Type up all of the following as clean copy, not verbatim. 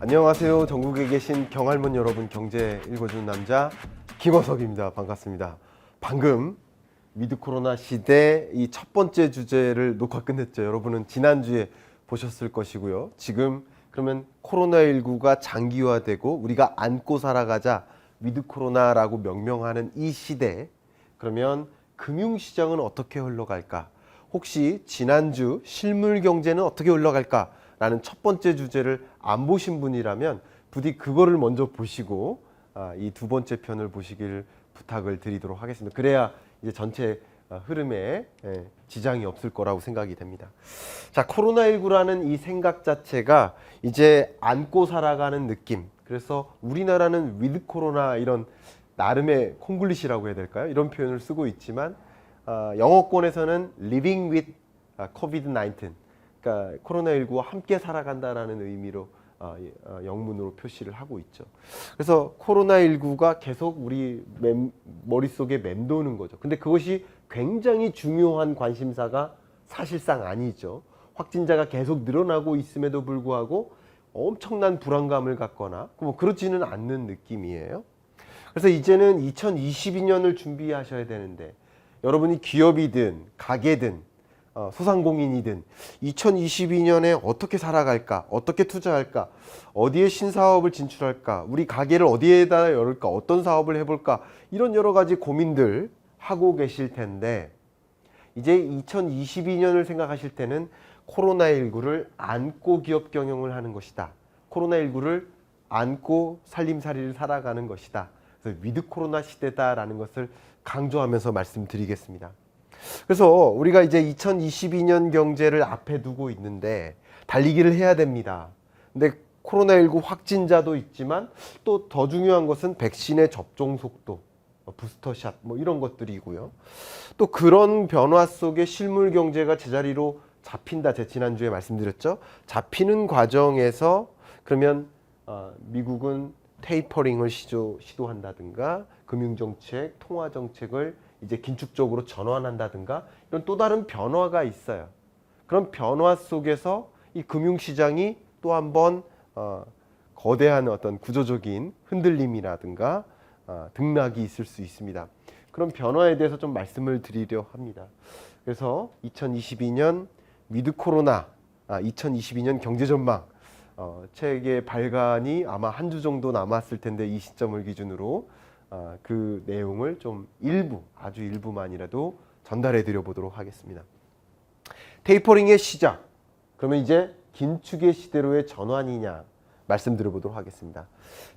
안녕하세요. 전국에 계신 경할문 여러분, 경제 읽어주는 남자 김어석입니다. 반갑습니다. 방금 위드 코로나 시대 이 첫 번째 주제를 녹화 끝냈죠. 여러분은 지난주에 보셨을 것이고요. 지금 그러면 코로나19가 장기화되고 우리가 안고 살아가자 위드 코로나라고 명명하는 이 시대, 그러면 금융시장은 어떻게 흘러갈까? 혹시 지난주 실물 경제는 어떻게 흘러갈까? 라는 첫 번째 주제를 안 보신 분이라면 부디 그거를 먼저 보시고 이 두 번째 편을 보시길 부탁을 드리도록 하겠습니다. 그래야 이제 전체 흐름에 지장이 없을 거라고 생각이 됩니다. 자, 코로나19라는 이 생각 자체가 이제 안고 살아가는 느낌. 그래서 우리나라는 위드 코로나 이런 나름의 콩글리시라고 해야 될까요? 이런 표현을 쓰고 있지만 영어권에서는 living with COVID-19, 그러니까 코로나19와 함께 살아간다라는 의미로 영문으로 표시를 하고 있죠. 그래서 코로나19가 계속 우리 머릿속에 맴도는 거죠. 근데 그것이 굉장히 중요한 관심사가 사실상 아니죠. 확진자가 계속 늘어나고 있음에도 불구하고 엄청난 불안감을 갖거나 뭐 그렇지는 않는 느낌이에요. 그래서 이제는 2022년을 준비하셔야 되는데, 여러분이 기업이든 가게든 소상공인이든 2022년에 어떻게 살아갈까, 어떻게 투자할까, 어디에 신사업을 진출할까, 우리 가게를 어디에다 열을까, 어떤 사업을 해볼까, 이런 여러 가지 고민들 하고 계실 텐데, 이제 2022년을 생각하실 때는 코로나19를 안고 기업 경영을 하는 것이다. 코로나19를 안고 살림살이를 살아가는 것이다. 그래서 위드 코로나 시대다라는 것을 강조하면서 말씀드리겠습니다. 그래서 우리가 이제 2022년 경제를 앞에 두고 있는데 달리기를 해야 됩니다. 근데 코로나19 확진자도 있지만 또 더 중요한 것은 백신의 접종 속도, 부스터샷 뭐 이런 것들이고요. 또 그런 변화 속에 실물 경제가 제자리로 잡힌다. 제 지난주에 말씀드렸죠. 잡히는 과정에서 그러면 미국은 테이퍼링을 시도한다든가 금융정책, 통화정책을 이제 긴축적으로 전환한다든가 이런 또 다른 변화가 있어요. 그런 변화 속에서 이 금융시장이 또 한번 거대한 어떤 구조적인 흔들림이라든가 등락이 있을 수 있습니다. 그런 변화에 대해서 좀 말씀을 드리려 합니다. 그래서 2022년 위드 코로나, 2022년 경제전망 책의 발간이 아마 한 주 정도 남았을 텐데, 이 시점을 기준으로 그 내용을 좀 아주 일부만이라도 전달해 드려 보도록 하겠습니다. 테이퍼링의 시작, 그러면 이제 긴축의 시대로의 전환이냐 말씀드려 보도록 하겠습니다.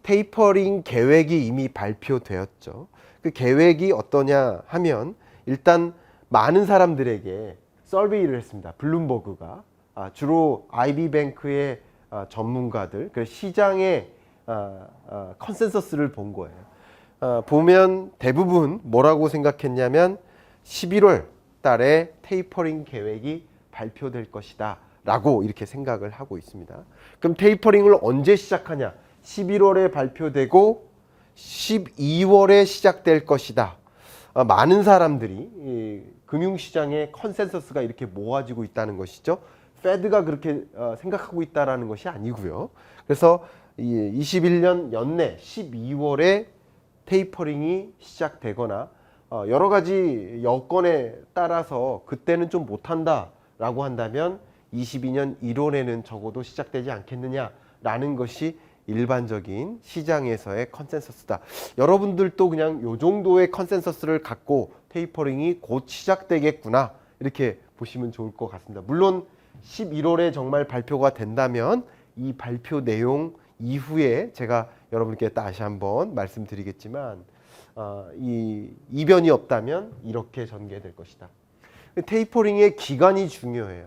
테이퍼링 계획이 이미 발표되었죠. 그 계획이 어떠냐 하면, 일단 많은 사람들에게 서베이를 했습니다. 블룸버그가 주로 IB뱅크의 전문가들, 그 시장의 컨센서스를 본 거예요. 보면 대부분 뭐라고 생각했냐면 11월 달에 테이퍼링 계획이 발표될 것이다 라고 이렇게 생각을 하고 있습니다. 그럼 테이퍼링을 언제 시작하냐? 11월에 발표되고 12월에 시작될 것이다. 많은 사람들이 금융시장의 컨센서스가 이렇게 모아지고 있다는 것이죠. 페드가 그렇게 생각하고 있다는 것이 아니고요. 그래서 21년 연내 12월에 테이퍼링이 시작되거나 여러 가지 여건에 따라서 그때는 좀 못한다라고 한다면 22년 1월에는 적어도 시작되지 않겠느냐라는 것이 일반적인 시장에서의 컨센서스다. 여러분들도 그냥 요 정도의 컨센서스를 갖고 테이퍼링이 곧 시작되겠구나 이렇게 보시면 좋을 것 같습니다. 물론 11월에 정말 발표가 된다면 이 발표 내용 이후에 제가 여러분께 다시 한번 말씀드리겠지만 이 이변이 없다면 이렇게 전개될 것이다. 테이퍼링의 기간이 중요해요.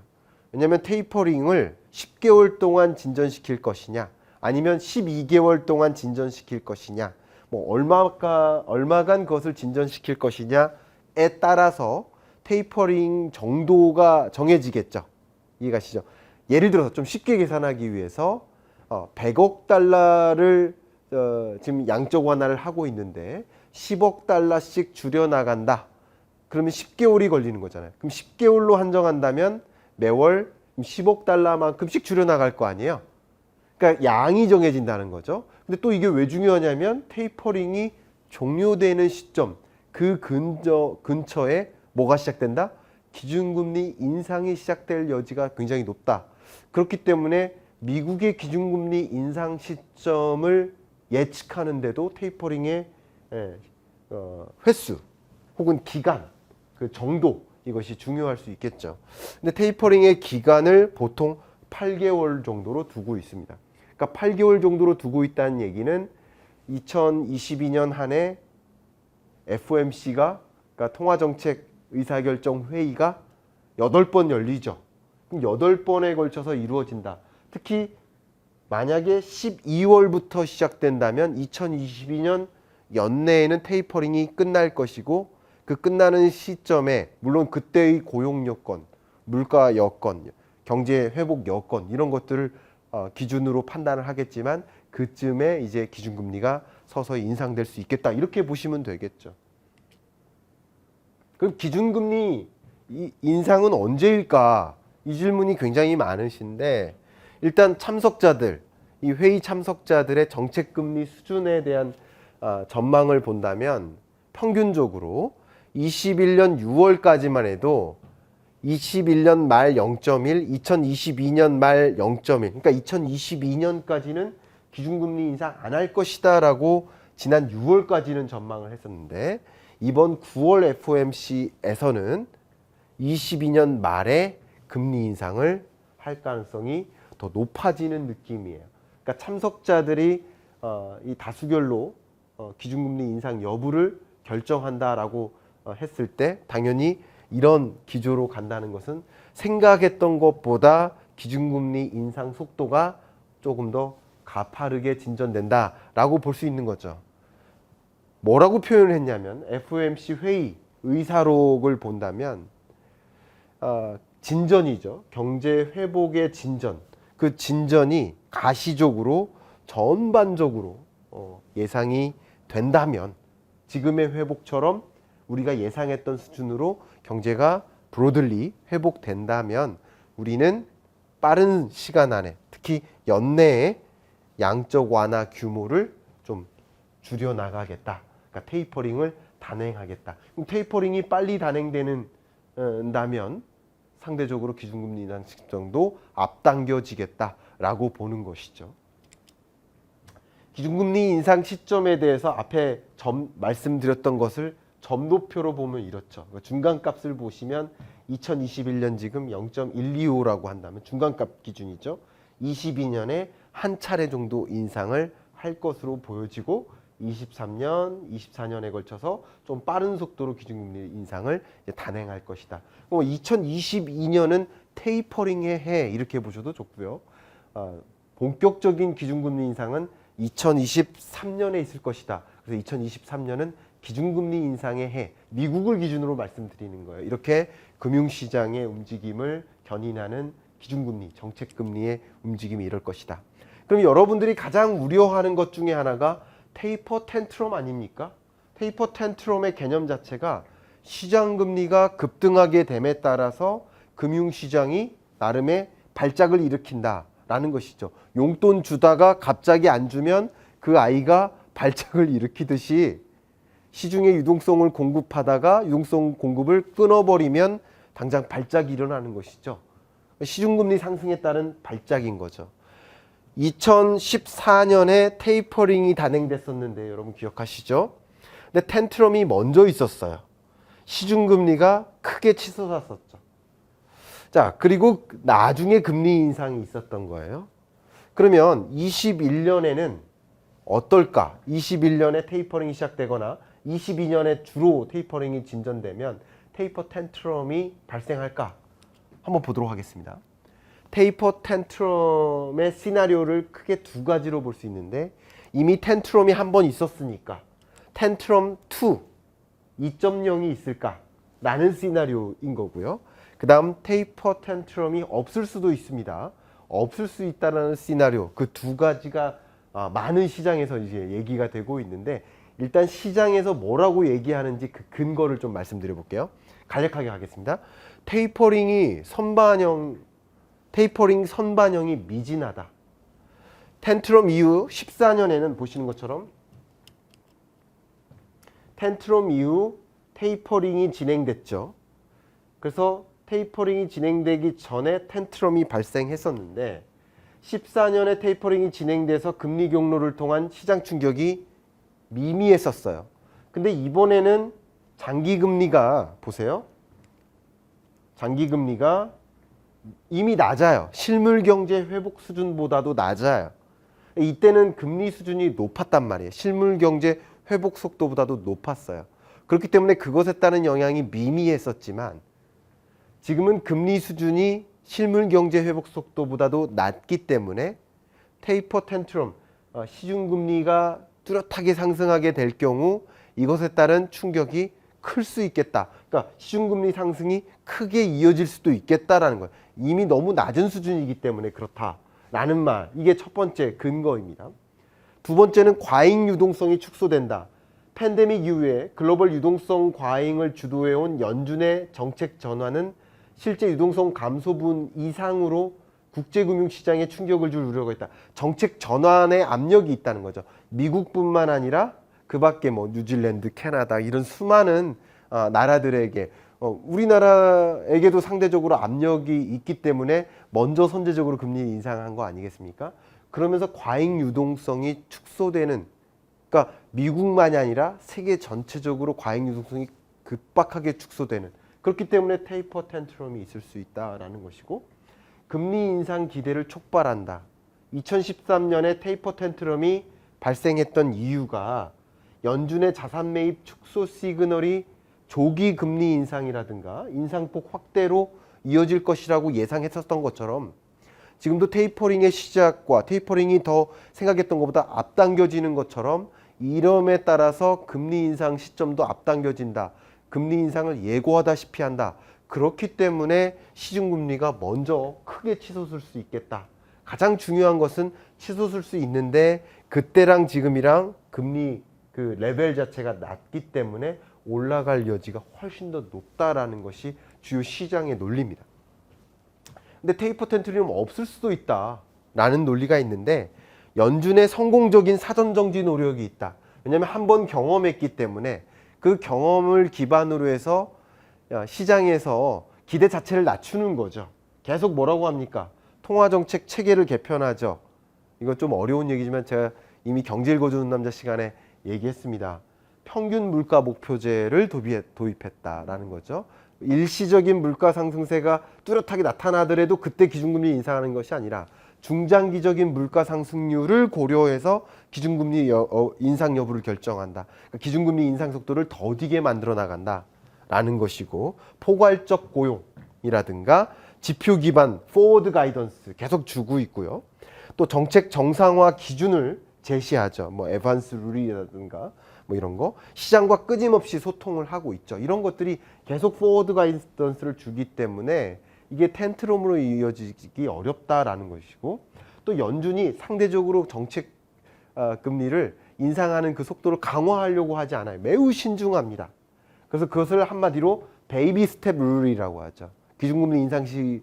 왜냐하면 테이퍼링을 10개월 동안 진전시킬 것이냐, 아니면 12개월 동안 진전시킬 것이냐, 뭐 얼마간 그것을 진전시킬 것이냐에 따라서 테이퍼링 정도가 정해지겠죠. 이해가시죠? 예를 들어서 좀 쉽게 계산하기 위해서 100억 달러를 지금 양적 완화를 하고 있는데 10억 달러씩 줄여나간다. 그러면 10개월이 걸리는 거잖아요. 그럼 10개월로 한정한다면 매월 10억 달러만큼씩 줄여나갈 거 아니에요. 그러니까 양이 정해진다는 거죠. 근데 또 이게 왜 중요하냐면 테이퍼링이 종료되는 시점, 그 근처에 뭐가 시작된다? 기준금리 인상이 시작될 여지가 굉장히 높다. 그렇기 때문에 미국의 기준금리 인상 시점을 예측하는데도 테이퍼링의 횟수 혹은 기간, 그 정도, 이것이 중요할 수 있겠죠. 근데 테이퍼링의 기간을 보통 8개월 정도로 두고 있습니다. 그러니까 8개월 정도로 두고 있다는 얘기는 2022년 한 해 FOMC가, 그러니까 통화정책 의사결정 회의가 8번 열리죠. 그럼 8번에 걸쳐서 이루어진다. 특히 만약에 12월부터 시작된다면 2022년 연내에는 테이퍼링이 끝날 것이고, 그 끝나는 시점에 물론 그때의 고용 여건, 물가 여건, 경제 회복 여건, 이런 것들을 기준으로 판단을 하겠지만 그쯤에 이제 기준금리가 서서히 인상될 수 있겠다, 이렇게 보시면 되겠죠. 그럼 기준금리 인상은 언제일까? 이 질문이 굉장히 많으신데, 일단 참석자들, 이 회의 참석자들의 정책금리 수준에 대한 전망을 본다면 평균적으로 21년 6월까지만 해도 21년 말 0.1, 2022년 말 0.1, 그러니까 2022년까지는 기준금리 인상 안 할 것이다 라고 지난 6월까지는 전망을 했었는데, 이번 9월 FOMC에서는 22년 말에 금리 인상을 할 가능성이 더 높아지는 느낌이에요. 그러니까 참석자들이 이 다수결로 기준금리 인상 여부를 결정한다라고 했을 때 당연히 이런 기조로 간다는 것은 생각했던 것보다 기준금리 인상 속도가 조금 더 가파르게 진전된다라고 볼 수 있는 거죠. 뭐라고 표현을 했냐면 FOMC 회의 의사록을 본다면 진전이죠. 경제 회복의 진전. 그 진전이 가시적으로 전반적으로 예상이 된다면, 지금의 회복처럼 우리가 예상했던 수준으로 경제가 브로들리 회복된다면 우리는 빠른 시간 안에, 특히 연내에 양적 완화 규모를 좀 줄여나가겠다. 그러니까 테이퍼링을 단행하겠다. 그럼 테이퍼링이 빨리 단행된다면 상대적으로 기준금리 인상 시점도 앞당겨지겠다라고 보는 것이죠. 기준금리 인상 시점에 대해서 앞에 말씀드렸던 것을 점도표로 보면 이렇죠. 중간값을 보시면 2021년 지금 0.125라고 한다면 중간값 기준이죠. 22년에 한 차례 정도 인상을 할 것으로 보여지고 23년, 24년에 걸쳐서 좀 빠른 속도로 기준금리 인상을 단행할 것이다. 2022년은 테이퍼링의 해, 이렇게 보셔도 좋고요. 본격적인 기준금리 인상은 2023년에 있을 것이다. 그래서 2023년은 기준금리 인상의 해, 미국을 기준으로 말씀드리는 거예요. 이렇게 금융시장의 움직임을 견인하는 기준금리, 정책금리의 움직임이 이럴 것이다. 그럼 여러분들이 가장 우려하는 것 중에 하나가 테이퍼 텐트럼 아닙니까? 테이퍼 텐트럼의 개념 자체가 시장금리가 급등하게 됨에 따라서 금융시장이 나름의 발작을 일으킨다라는 것이죠. 용돈 주다가 갑자기 안 주면 그 아이가 발작을 일으키듯이 시중에 유동성을 공급하다가 유동성 공급을 끊어버리면 당장 발작이 일어나는 것이죠. 시중금리 상승에 따른 발작인 거죠. 2014년에 테이퍼링이 단행됐었는데 여러분 기억하시죠? 근데 텐트럼이 먼저 있었어요. 시중금리가 크게 치솟았었죠. 자, 그리고 나중에 금리 인상이 있었던 거예요. 그러면 21년에는 어떨까? 21년에 테이퍼링이 시작되거나 22년에 주로 테이퍼링이 진전되면 테이퍼 텐트럼이 발생할까? 한번 보도록 하겠습니다. 테이퍼 텐트럼의 시나리오를 크게 두 가지로 볼 수 있는데, 이미 텐트럼이 한 번 있었으니까 텐트럼 2, 2.0이 있을까? 라는 시나리오인 거고요. 그 다음 테이퍼 텐트럼이 없을 수도 있습니다. 없을 수 있다는 시나리오, 그 두 가지가 많은 시장에서 이제 얘기가 되고 있는데, 일단 시장에서 뭐라고 얘기하는지 그 근거를 좀 말씀드려 볼게요. 간략하게 하겠습니다. 테이퍼링 선반영이 미진하다. 텐트럼 이후 14년에는 보시는 것처럼 텐트럼 이후 테이퍼링이 진행됐죠. 그래서 테이퍼링이 진행되기 전에 텐트럼이 발생했었는데 14년에 테이퍼링이 진행돼서 금리 경로를 통한 시장 충격이 미미했었어요. 근데 이번에는 장기금리가 보세요. 장기금리가 이미 낮아요. 실물경제 회복 수준보다도 낮아요. 이때는 금리 수준이 높았단 말이에요. 실물경제 회복 속도보다도 높았어요. 그렇기 때문에 그것에 따른 영향이 미미했었지만 지금은 금리 수준이 실물경제 회복 속도보다도 낮기 때문에 테이퍼 텐트럼, 시중금리가 뚜렷하게 상승하게 될 경우 이것에 따른 충격이 클 수 있겠다. 그러니까 시중금리 상승이 크게 이어질 수도 있겠다라는 거예요. 이미 너무 낮은 수준이기 때문에 그렇다라는 말. 이게 첫 번째 근거입니다. 두 번째는 과잉 유동성이 축소된다. 팬데믹 이후에 글로벌 유동성 과잉을 주도해온 연준의 정책 전환은 실제 유동성 감소분 이상으로 국제금융시장에 충격을 줄 우려가 있다. 정책 전환의 압력이 있다는 거죠. 미국뿐만 아니라 그 밖에 뭐 뉴질랜드, 캐나다 이런 수많은 나라들에게 우리나라에게도 상대적으로 압력이 있기 때문에 먼저 선제적으로 금리 인상한 거 아니겠습니까? 그러면서 과잉 유동성이 축소되는, 그러니까 미국만이 아니라 세계 전체적으로 과잉 유동성이 급박하게 축소되는, 그렇기 때문에 테이퍼 텐트럼이 있을 수 있다라는 것이고, 금리 인상 기대를 촉발한다. 2013년에 테이퍼 텐트럼이 발생했던 이유가 연준의 자산 매입 축소 시그널이 조기 금리 인상이라든가 인상폭 확대로 이어질 것이라고 예상했었던 것처럼 지금도 테이퍼링의 시작과 테이퍼링이 더 생각했던 것보다 앞당겨지는 것처럼 이름에 따라서 금리 인상 시점도 앞당겨진다. 금리 인상을 예고하다시피 한다. 그렇기 때문에 시중금리가 먼저 크게 치솟을 수 있겠다. 가장 중요한 것은 치솟을 수 있는데 그때랑 지금이랑 금리 그 레벨 자체가 낮기 때문에 올라갈 여지가 훨씬 더 높다라는 것이 주요 시장의 논리입니다. 근데 테이퍼 텐트럼 없을 수도 있다라는 논리가 있는데 연준의 성공적인 사전 정지 노력이 있다. 왜냐하면 한번 경험했기 때문에 그 경험을 기반으로 해서 시장에서 기대 자체를 낮추는 거죠. 계속 뭐라고 합니까? 통화정책 체계를 개편하죠. 이건 좀 어려운 얘기지만 제가 이미 경제 읽어주는 남자 시간에 얘기했습니다. 평균 물가 목표제를 도입했다라는 거죠. 일시적인 물가 상승세가 뚜렷하게 나타나더라도 그때 기준금리 인상하는 것이 아니라 중장기적인 물가 상승률을 고려해서 기준금리 인상 여부를 결정한다. 그러니까 기준금리 인상 속도를 더디게 만들어 나간다라는 것이고, 포괄적 고용이라든가 지표 기반 포워드 가이던스 계속 주고 있고요. 또 정책 정상화 기준을 제시하죠. 뭐 에반스 룰이라든가 뭐 이런 거, 시장과 끊임없이 소통을 하고 있죠. 이런 것들이 계속 포워드 가이던스를 주기 때문에 이게 텐트럼으로 이어지기 어렵다라는 것이고, 또 연준이 상대적으로 정책 금리를 인상하는 그 속도를 강화하려고 하지 않아요. 매우 신중합니다. 그래서 그것을 한마디로 베이비 스텝 룰이라고 하죠. 기준금리 인상 시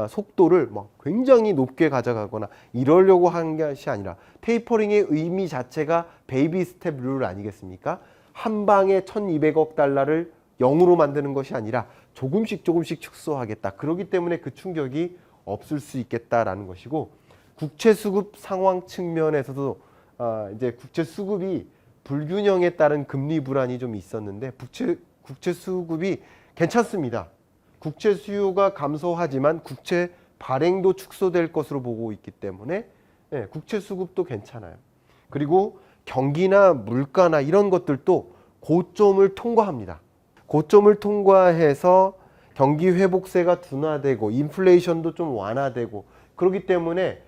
속도를 뭐 굉장히 높게 가져가거나 이러려고 하는 것이 아니라 테이퍼링의 의미 자체가 베이비 스텝 룰 아니겠습니까? 한 방에 1200억 달러를 0으로 만드는 것이 아니라 조금씩 축소하겠다. 그렇기 때문에 그 충격이 없을 수 있겠다라는 것이고, 국채 수급 상황 측면에서도 이제 국채 수급이 불균형에 따른 금리 불안이 좀 있었는데 국채 수급이 괜찮습니다. 국채 수요가 감소하지만 국채 발행도 축소될 것으로 보고 있기 때문에 국채 수급도 괜찮아요. 그리고 경기나 물가나 이런 것들도 고점을 통과합니다. 고점을 통과해서 경기 회복세가 둔화되고 인플레이션도 좀 완화되고, 그렇기 때문에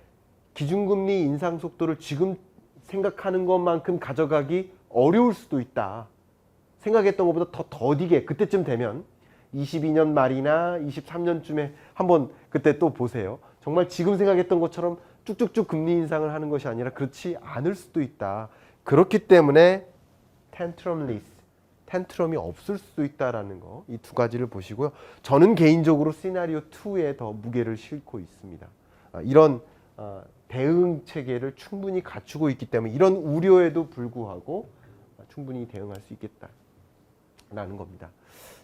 기준금리 인상 속도를 지금 생각하는 것만큼 가져가기 어려울 수도 있다. 생각했던 것보다 더 더디게 그때쯤 되면 22년 말이나 23년쯤에 한번 그때 또 보세요. 정말 지금 생각했던 것처럼 쭉쭉쭉 금리 인상을 하는 것이 아니라 그렇지 않을 수도 있다. 그렇기 때문에 텐트럼이 없을 수도 있다라는 거, 이 두 가지를 보시고요. 저는 개인적으로 시나리오 2에 더 무게를 싣고 있습니다. 이런 대응 체계를 충분히 갖추고 있기 때문에 이런 우려에도 불구하고 충분히 대응할 수 있겠다라는 겁니다.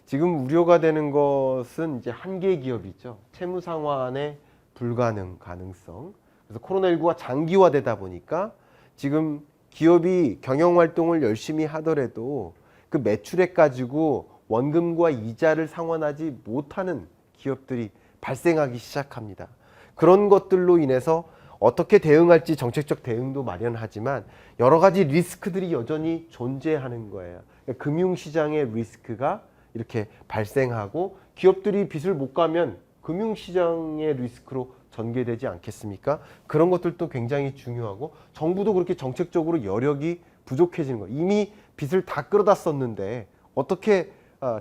지금 우려가 되는 것은 이제 한계 기업이죠. 채무 상환의 불가능 가능성. 그래서 코로나19가 장기화되다 보니까 지금 기업이 경영 활동을 열심히 하더라도 그 매출액 가지고 원금과 이자를 상환하지 못하는 기업들이 발생하기 시작합니다. 그런 것들로 인해서 어떻게 대응할지 정책적 대응도 마련하지만 여러 가지 리스크들이 여전히 존재하는 거예요. 그러니까 금융시장의 리스크가 이렇게 발생하고 기업들이 빚을 못 가면 금융시장의 리스크로 전개되지 않겠습니까? 그런 것들도 굉장히 중요하고 정부도 그렇게 정책적으로 여력이 부족해지는 거예요. 이미 빚을 다 끌어다 썼는데 어떻게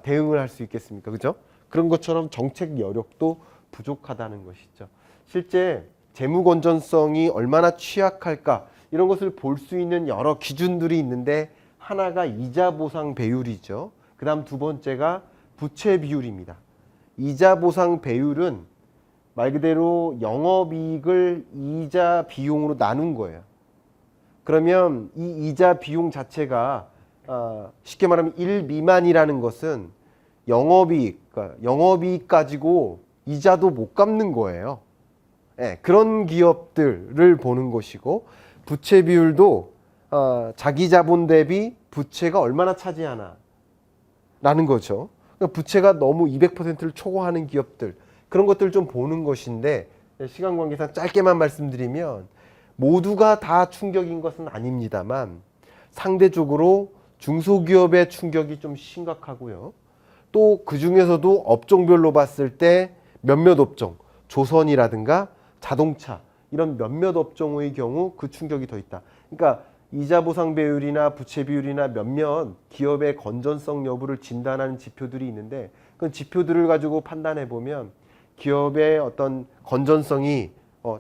대응을 할 수 있겠습니까? 그죠? 그런 것처럼 정책 여력도 부족하다는 것이죠. 실제 재무 건전성이 얼마나 취약할까 이런 것을 볼 수 있는 여러 기준들이 있는데 하나가 이자 보상 배율이죠. 그 다음 두 번째가 부채 비율입니다. 이자 보상 배율은 말 그대로 영업이익을 이자 비용으로 나눈 거예요. 그러면 이 이자 비용 자체가 쉽게 말하면 1 미만이라는 것은 영업이익, 그러니까 영업이익 가지고 이자도 못 갚는 거예요. 네, 그런 기업들을 보는 것이고 부채 비율도 자기 자본 대비 부채가 얼마나 차지하나 라는 거죠. 그러니까 부채가 너무 200%를 초과하는 기업들 그런 것들을 좀 보는 것인데 시간 관계상 짧게만 말씀드리면 모두가 다 충격인 것은 아닙니다만 상대적으로 중소기업의 충격이 좀 심각하고요. 또 그중에서도 업종별로 봤을 때 몇몇 업종, 조선이라든가 자동차 이런 몇몇 업종의 경우 그 충격이 더 있다. 그러니까 이자 보상 배율이나 부채 비율이나 몇몇 기업의 건전성 여부를 진단하는 지표들이 있는데 그 지표들을 가지고 판단해 보면 기업의 어떤 건전성이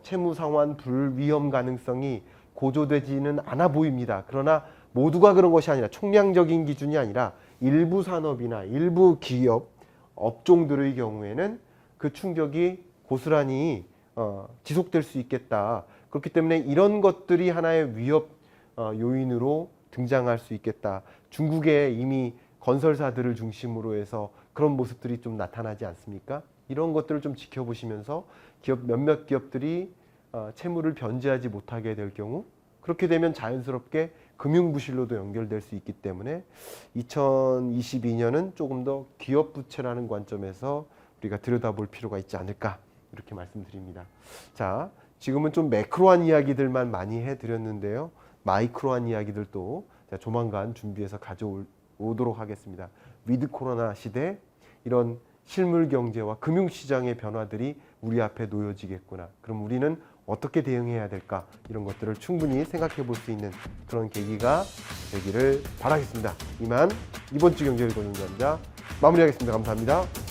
채무 상환 불위험 가능성이 고조되지는 않아 보입니다. 그러나 모두가 그런 것이 아니라 총량적인 기준이 아니라 일부 산업이나 일부 기업 업종들의 경우에는 그 충격이 고스란히 지속될 수 있겠다. 그렇기 때문에 이런 것들이 하나의 위협 요인으로 등장할 수 있겠다. 중국에 이미 건설사들을 중심으로 해서 그런 모습들이 좀 나타나지 않습니까? 이런 것들을 좀 지켜보시면서 몇몇 기업들이 채무를 변제하지 못하게 될 경우 그렇게 되면 자연스럽게 금융부실로도 연결될 수 있기 때문에 2022년은 조금 더 기업 부채라는 관점에서 우리가 들여다볼 필요가 있지 않을까 이렇게 말씀드립니다. 자, 지금은 좀 매크로한 이야기들만 많이 해드렸는데요. 마이크로한 이야기들도 조만간 준비해서 가져오도록 하겠습니다. 위드 코로나 시대 이런 실물 경제와 금융시장의 변화들이 우리 앞에 놓여지겠구나. 그럼 우리는 어떻게 대응해야 될까? 이런 것들을 충분히 생각해 볼 수 있는 그런 계기가 되기를 바라겠습니다. 이만 이번 주 경제를 보는 남자 마무리하겠습니다. 감사합니다.